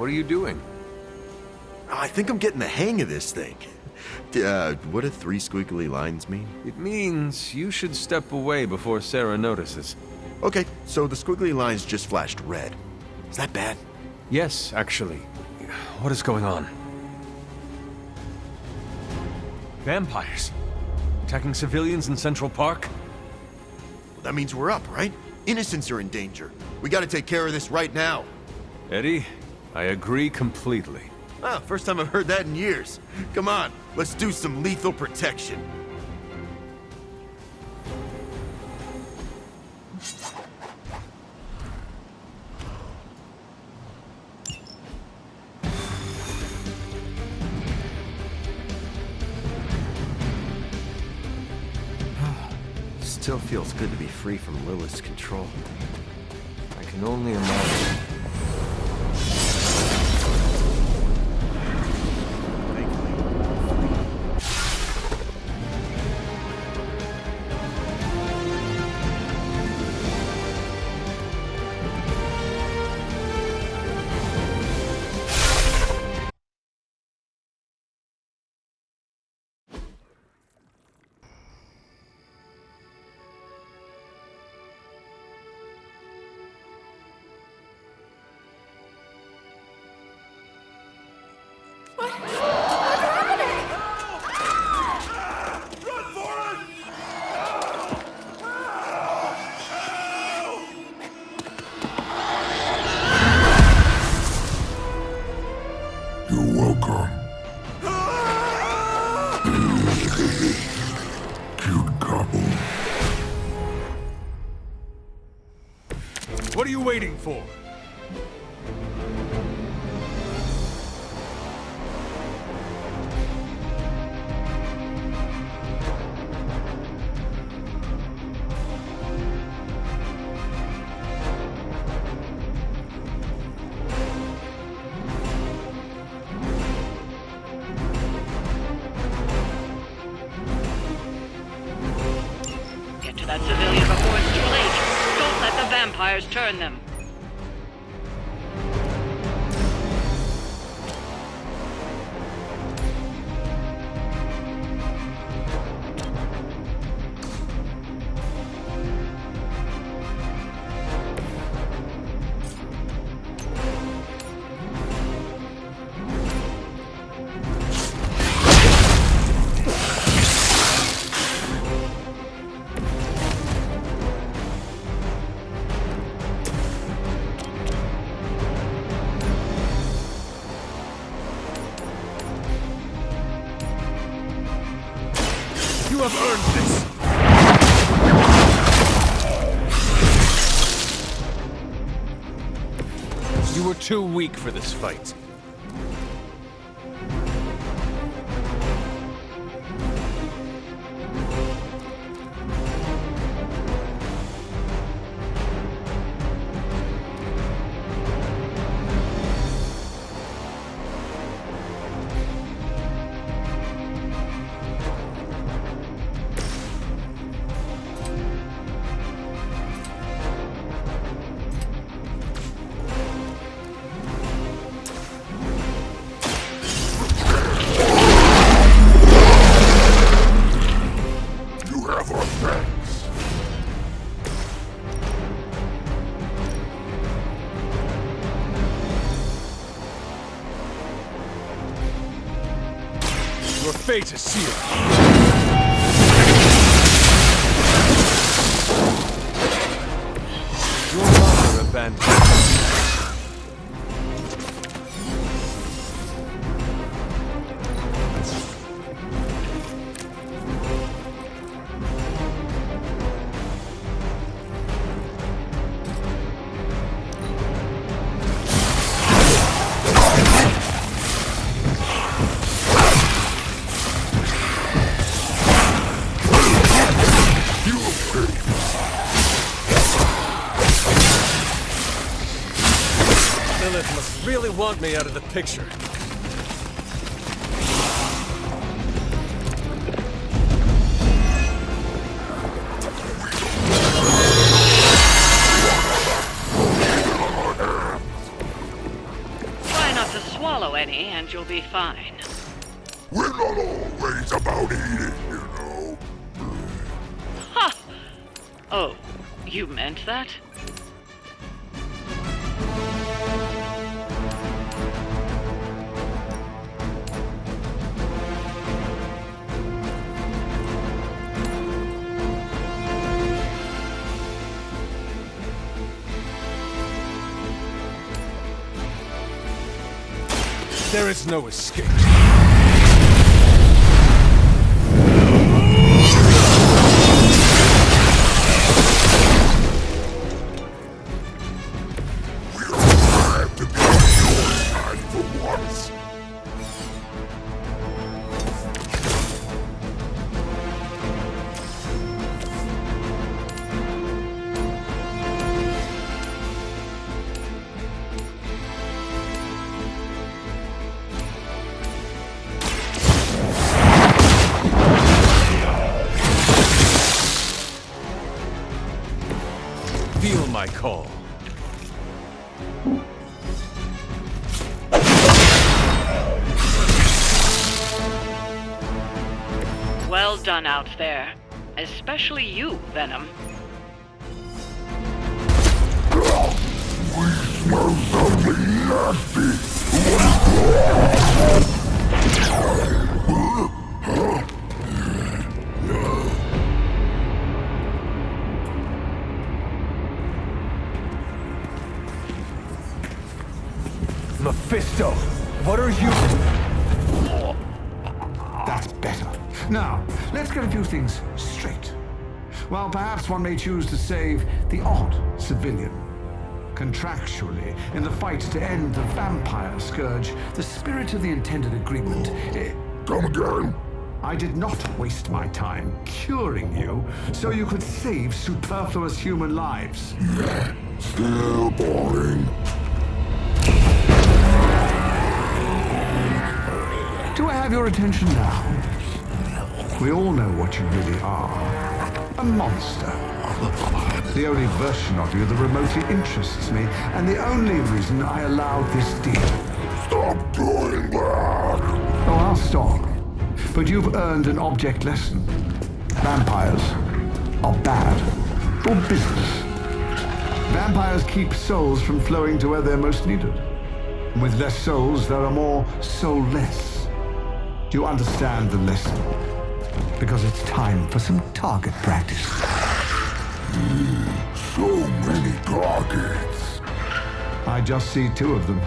what are you doing? I think I'm getting the hang of this thing. What do 3 squiggly lines mean? It means you should step away before Sarah notices. Okay, so the squiggly lines just flashed red. Is that bad? Yes, actually. What is going on? Vampires? Attacking civilians in Central Park? Well, that means we're up, right? Innocents are in danger. We gotta take care of this right now. Eddie, I agree completely. Ah, first time I've heard that in years. Come on, let's do some lethal protection. Still feels good to be free from Lilith's control. I can only imagine. You're welcome. Cute couple. What are you waiting for? Get to that civilian before it's too late. Don't let the vampires turn them. You have earned this! You were too weak for this fight. You have our thanks. Your fate is sealed. Your mother abandoned you. Lilith must really want me out of the picture. Try but you'll be fine. We're not always about eating, you know. Ha! Oh, you meant that? There is no escape. Have to be on your side for once. Feel my call. Well done out there. Especially you, Venom. Smell something nasty. Mephisto, what are you? That's better. Now, let's get a few things straight. Well, perhaps one may choose to save the odd civilian. Contractually, in the fight to end the vampire scourge, the spirit of the intended agreement... Come again? I did not waste my time curing you so you could save superfluous human lives. Still boring. Do I have your attention now? We all know what you really are. A monster. The only version of you that remotely interests me, and the only reason I allowed this deal. Stop doing that. Oh, I'll stop. But you've earned an object lesson. Vampires are bad for business. Vampires keep souls from flowing to where they're most needed. With less souls, there are more soulless. Do you understand the lesson? Because it's time for some target practice. So many targets. I just see two of them.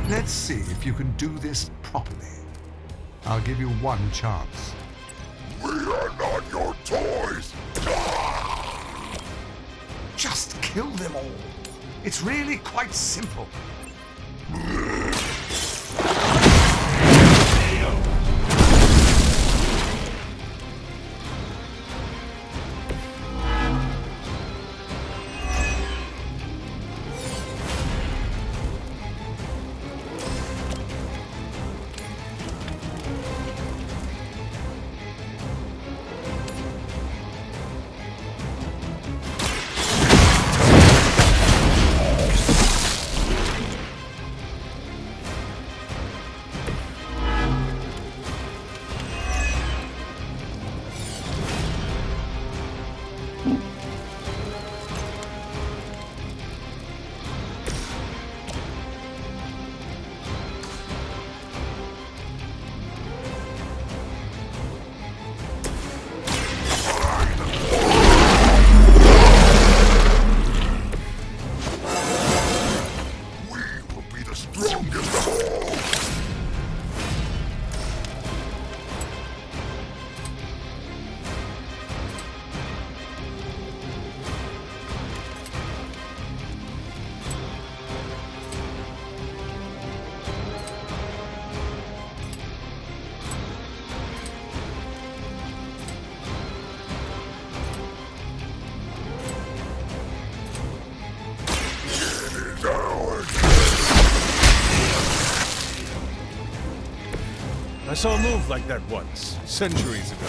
Let's see if you can do this properly. I'll give you one chance. We are not your toys. Just kill them all. It's really quite simple. I saw a move like that once, centuries ago.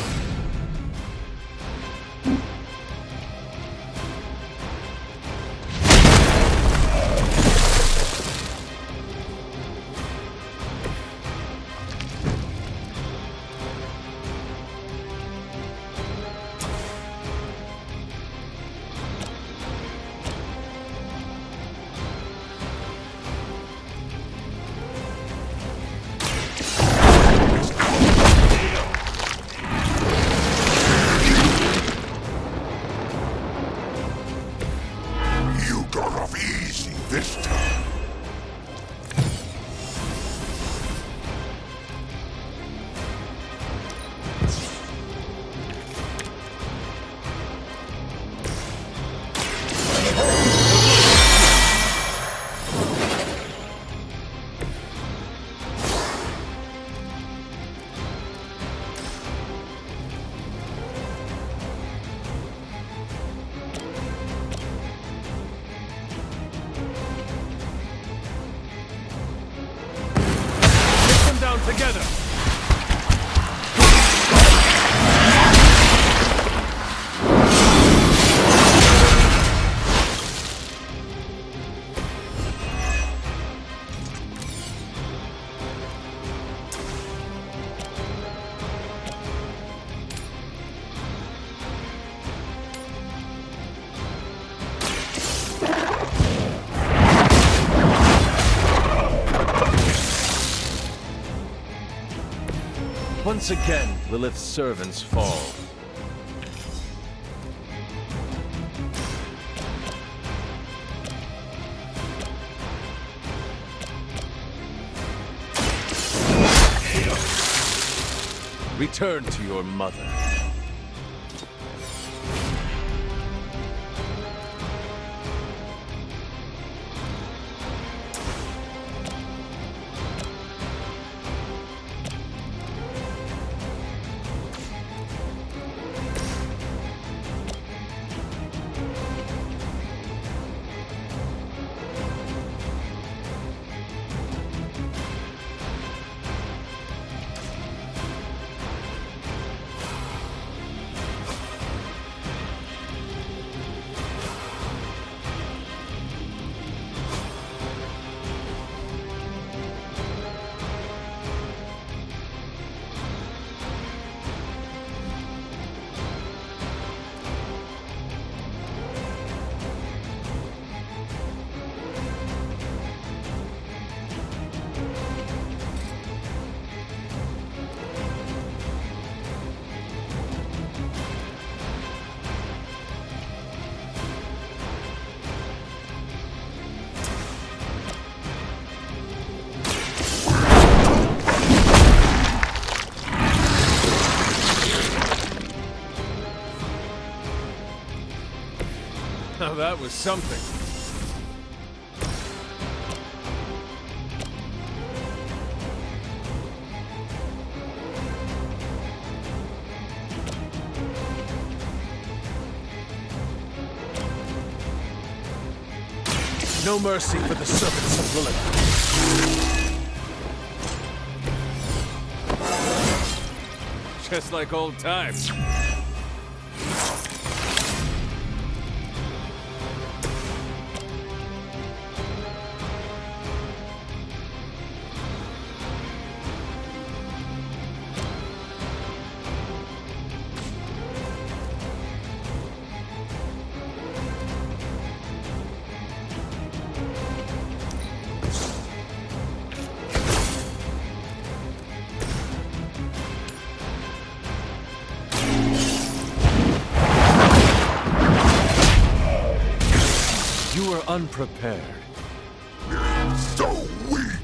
You got off easy this time. Take them down together! Once again, Lilith's servants fall. Return to your mother. Now that was something. No mercy for the servants of Lilith. Just like old times. You were unprepared. So weak.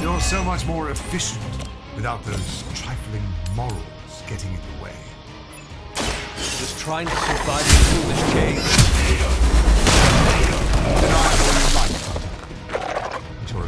You're so much more efficient without those trifling morals getting in the way. Just trying to survive this foolish cage. Deny all you like, but you're a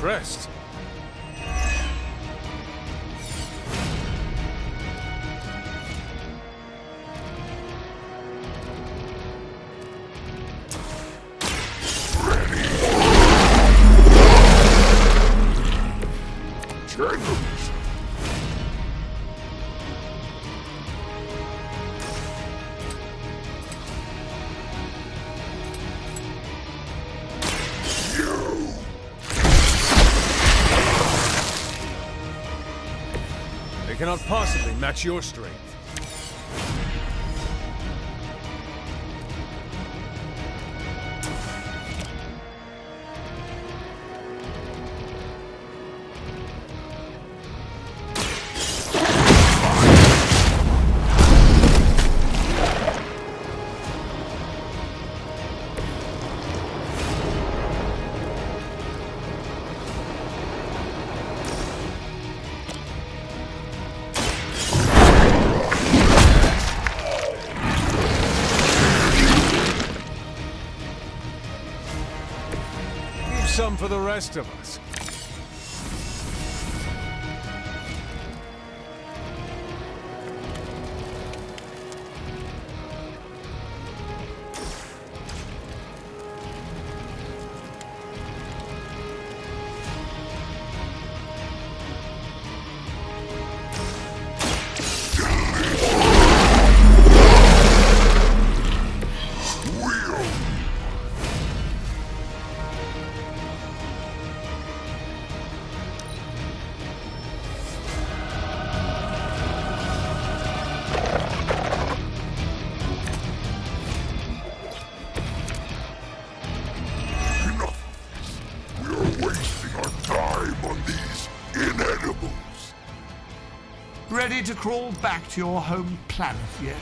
impressed. Generals. They cannot possibly match your strength. Some for the rest of us. Ready to crawl back to your home planet yet?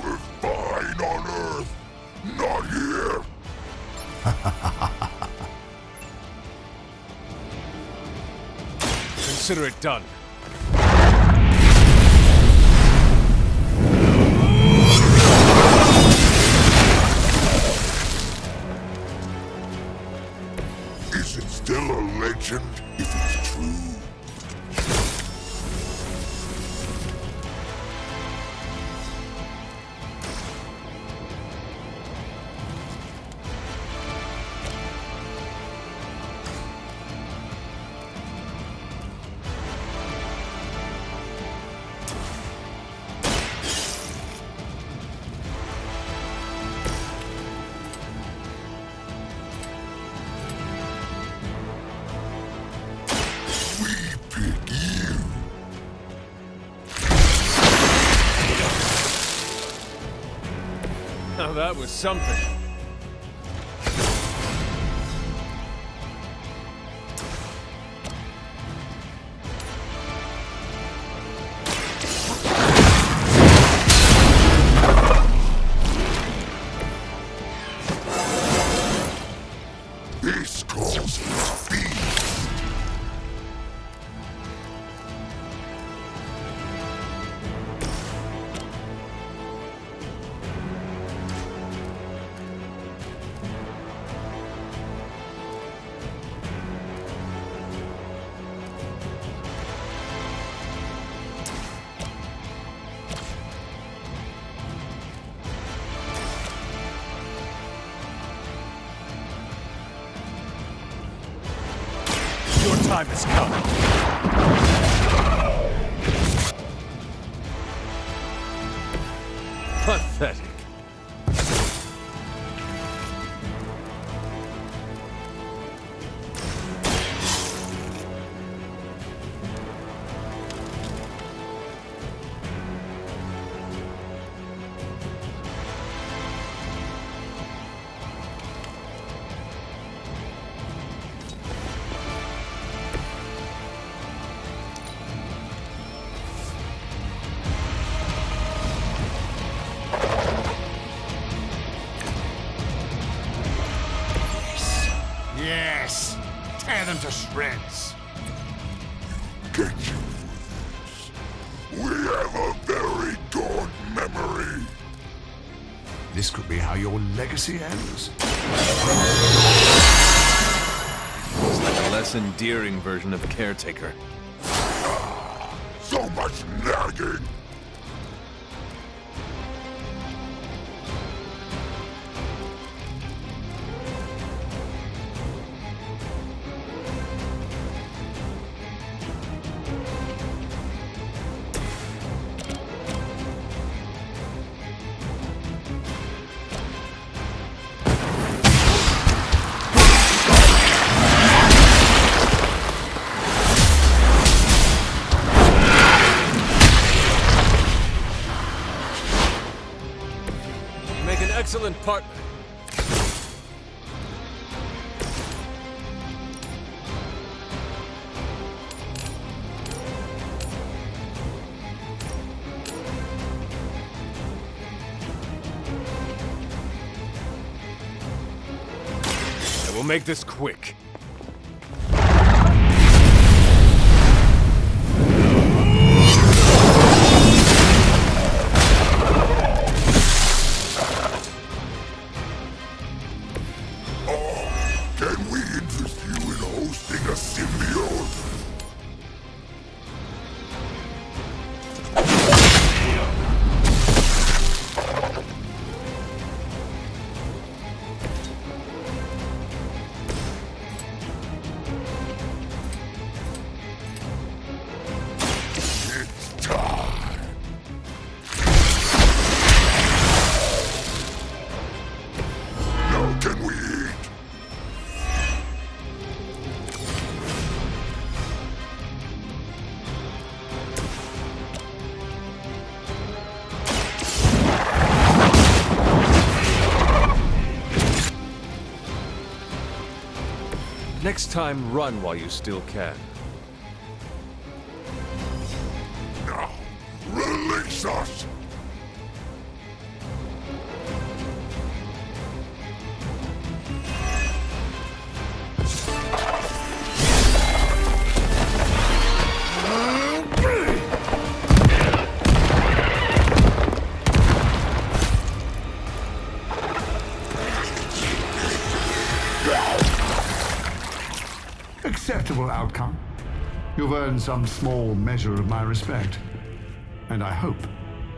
We're fine on Earth, not here. Consider it done. Is it still a legend if it's true? Now that was something. This calls for speed. Your time has come. Pathetic. Yes! Tear them to shreds! Get you for this. We have a very good memory. This could be how your legacy ends. less endearing version of the caretaker. So much nagging! Make an excellent partner. I will make this quick. Can we interest you in hosting a symbiote? It's time. Now can we eat? Next time, run while you still can. Now, release us! Acceptable outcome. You've earned some small measure of my respect. And I hope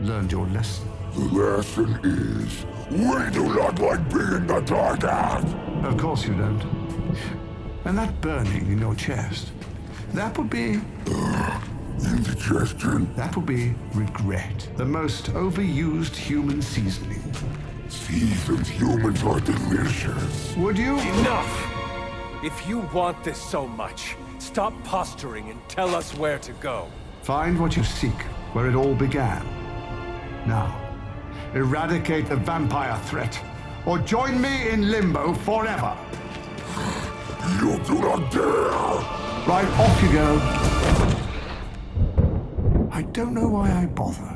learned your lesson. The lesson is, we do not like being the target! Of course you don't. And that burning in your chest, that would be... Indigestion. that would be regret. The most overused human seasoning. Seasoned humans are delicious. Would you? Enough! If you want this so much, stop posturing and tell us where to go. Find what you seek, where it all began. Now, eradicate the vampire threat, or join me in limbo forever. You do not dare! Right, off you go. I don't know why I bother.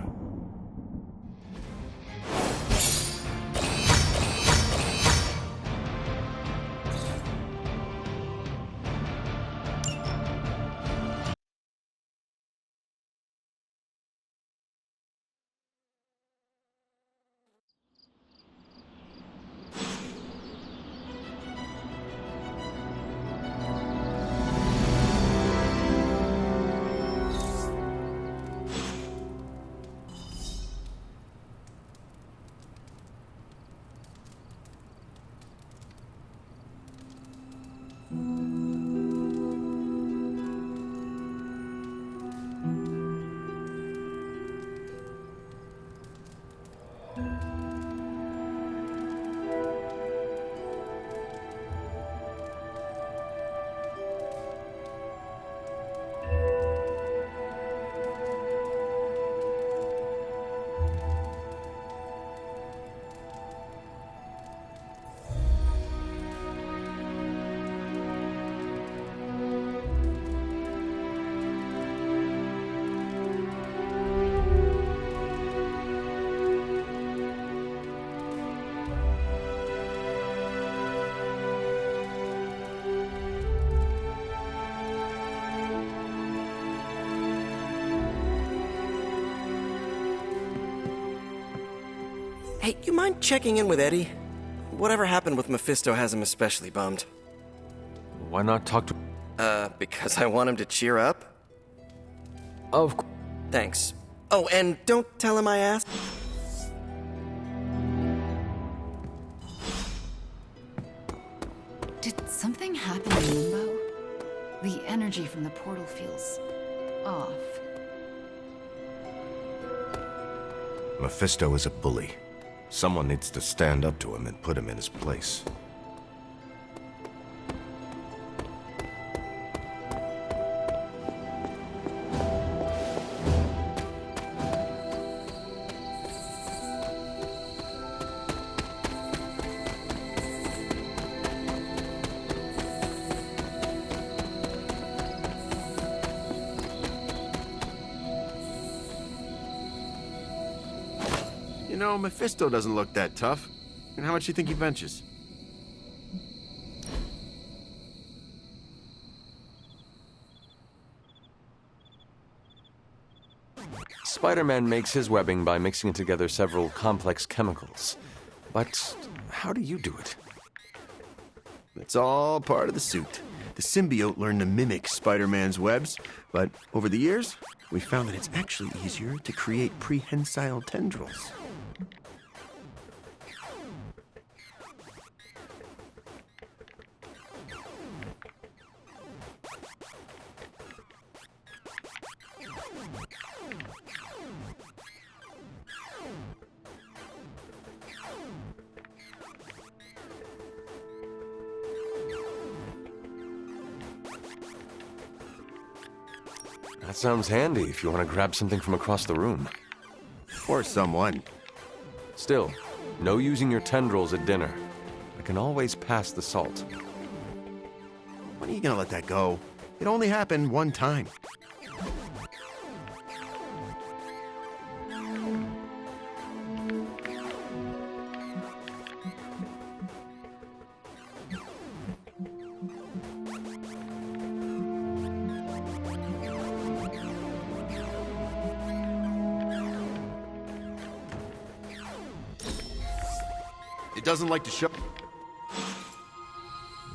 Hey, you mind checking in with Eddie? Whatever happened with Mephisto has him especially bummed. Why not talk to... Because I want him to cheer up? Of course. Thanks. Oh, and don't tell him I asked. Did something happen in Limbo? The energy from the portal feels off. Mephisto is a bully. Someone needs to stand up to him and put him in his place. You know, Mephisto doesn't look that tough. And how much do you think he benches? Spider-Man makes his webbing by mixing together several complex chemicals. But how do you do it? It's all part of the suit. The symbiote learned to mimic Spider-Man's webs, but over the years, we found that it's actually easier to create prehensile tendrils. That sounds handy if you want to grab something from across the room. Or someone. Still, no using your tendrils at dinner. I can always pass the salt. When are you gonna let that go? It only happened one time. It doesn't like to show.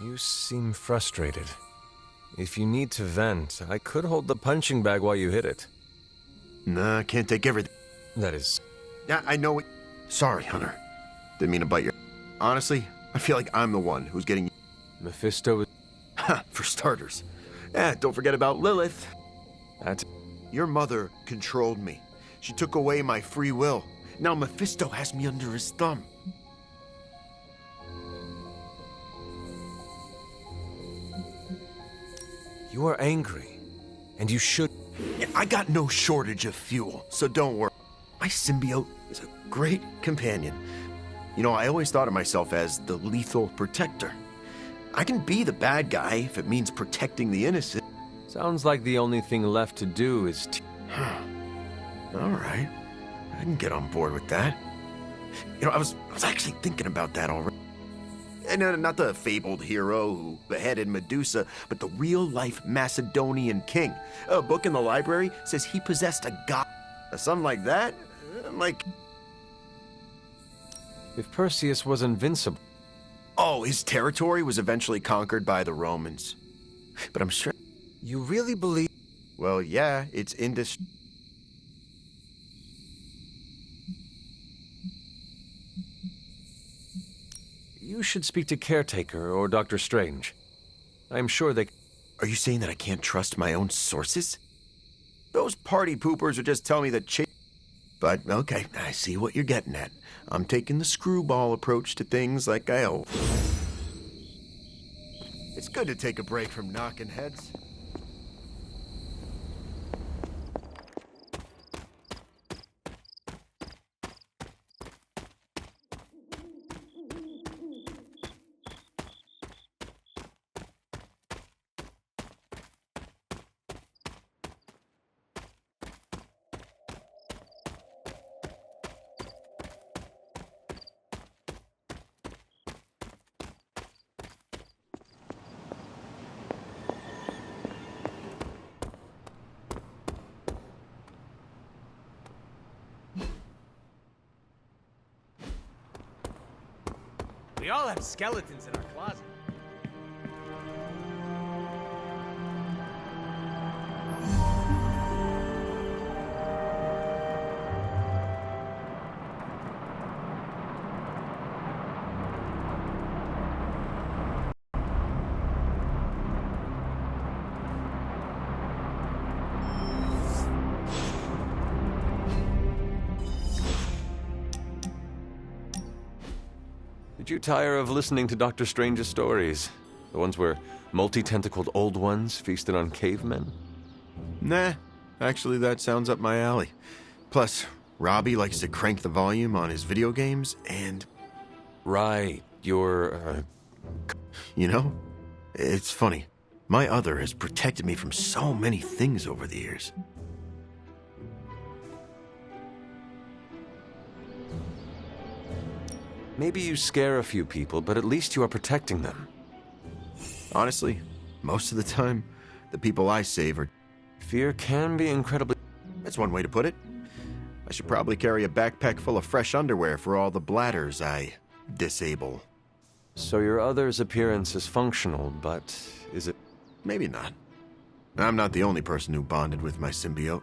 You seem frustrated. If you need to vent, I could hold the punching bag while you hit it. Nah, I can't take everything. That is... Yeah, I know it. Sorry, Hunter. Didn't mean to bite your... Honestly, I feel like I'm the one who's getting... Mephisto is... Ha, for starters. Yeah, don't forget about Lilith. That... Your mother controlled me. She took away my free will. Now Mephisto has me under his thumb. You are angry, and you should... Yeah, I got no shortage of fuel, so don't worry. My symbiote is a great companion. You know, I always thought of myself as the lethal protector. I can be the bad guy if it means protecting the innocent. Sounds like the only thing left to do is... All right. I can get on board with that. You know, I was actually thinking about that already. And not the fabled hero who beheaded Medusa, but the real-life Macedonian king. A book in the library says he possessed a god. Something like that? Like... If Perseus was invincible... Oh, his territory was eventually conquered by the Romans. But I'm sure... You really believe... Well, yeah, it's industry. You should speak to Caretaker or Dr. Strange. I'm sure they... Are you saying that I can't trust my own sources? Those party poopers would just tell me that But, okay, I see what you're getting at. I'm taking the screwball approach to things like I owe. It's good to take a break from knocking heads. We all have skeletons in our closet. Did you tire of listening to Dr. Strange's stories? The ones where multi-tentacled old ones feasted on cavemen? Nah, actually that sounds up my alley. Plus, Robbie likes to crank the volume on his video games, and... Right, you're, You know, it's funny. My other has protected me from so many things over the years. Maybe you scare a few people, but at least you are protecting them. Honestly, most of the time, the people I save are... Fear can be incredibly... That's one way to put it. I should probably carry a backpack full of fresh underwear for all the bladders I disable. So your other's appearance is functional, but is it... Maybe not. I'm not the only person who bonded with my symbiote.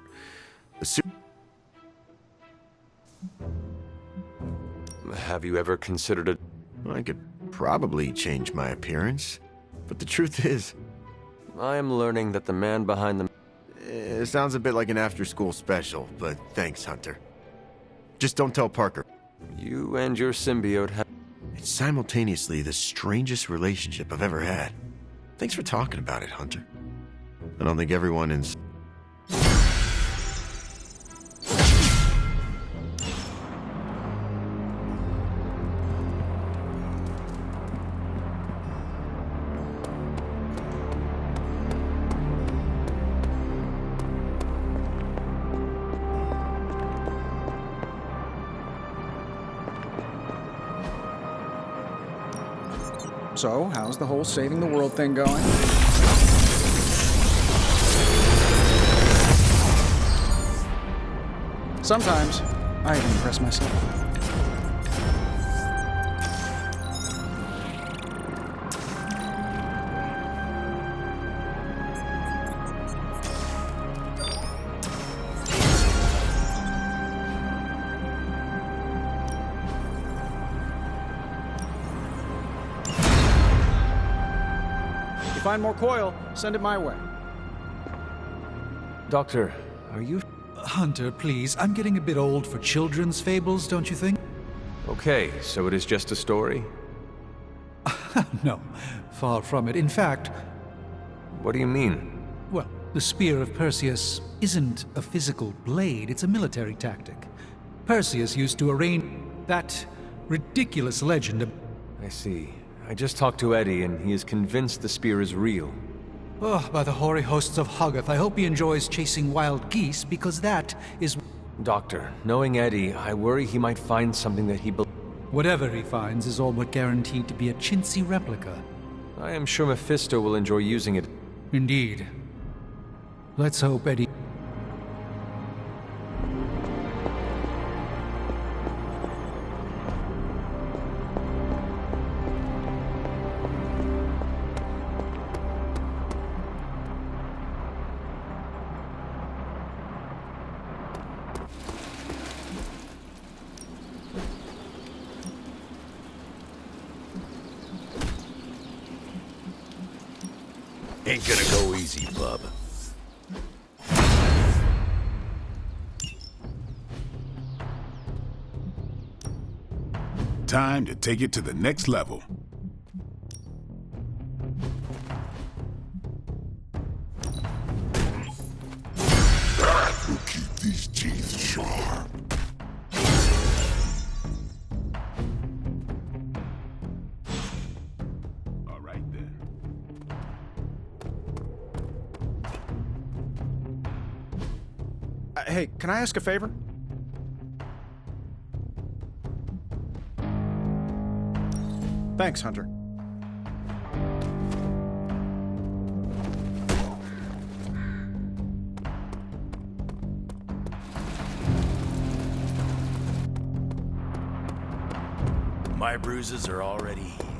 Have you ever considered it? I could probably change my appearance, but the truth is... I am learning that the man behind the... It sounds a bit like an after-school special, but thanks, Hunter. Just don't tell Parker. You and your symbiote have... It's simultaneously the strangest relationship I've ever had. Thanks for talking about it, Hunter. I don't think everyone in... So, how's the whole saving the world thing going? Sometimes, I even impress myself. Find more coil, send it my way. Doctor, are you... Hunter, please. I'm getting a bit old for children's fables, don't you think? Okay, so it is just a story? No, far from it. In fact... What do you mean? Well, the Spear of Perseus isn't a physical blade, it's a military tactic. Perseus used to arrange that ridiculous legend of... I see. I just talked to Eddie, and he is convinced the spear is real. Oh, by the hoary hosts of Hoggoth, I hope he enjoys chasing wild geese, because that is... Doctor, knowing Eddie, I worry he might find something that he Whatever he finds is all but guaranteed to be a chintzy replica. I am sure Mephisto will enjoy using it. Indeed. Let's hope Eddie... Ain't gonna go easy, bub. Time to take it to the next level. That will keep these teeth sharp. All right then. Hey, can I ask a favor? Thanks, Hunter. My bruises are already healed.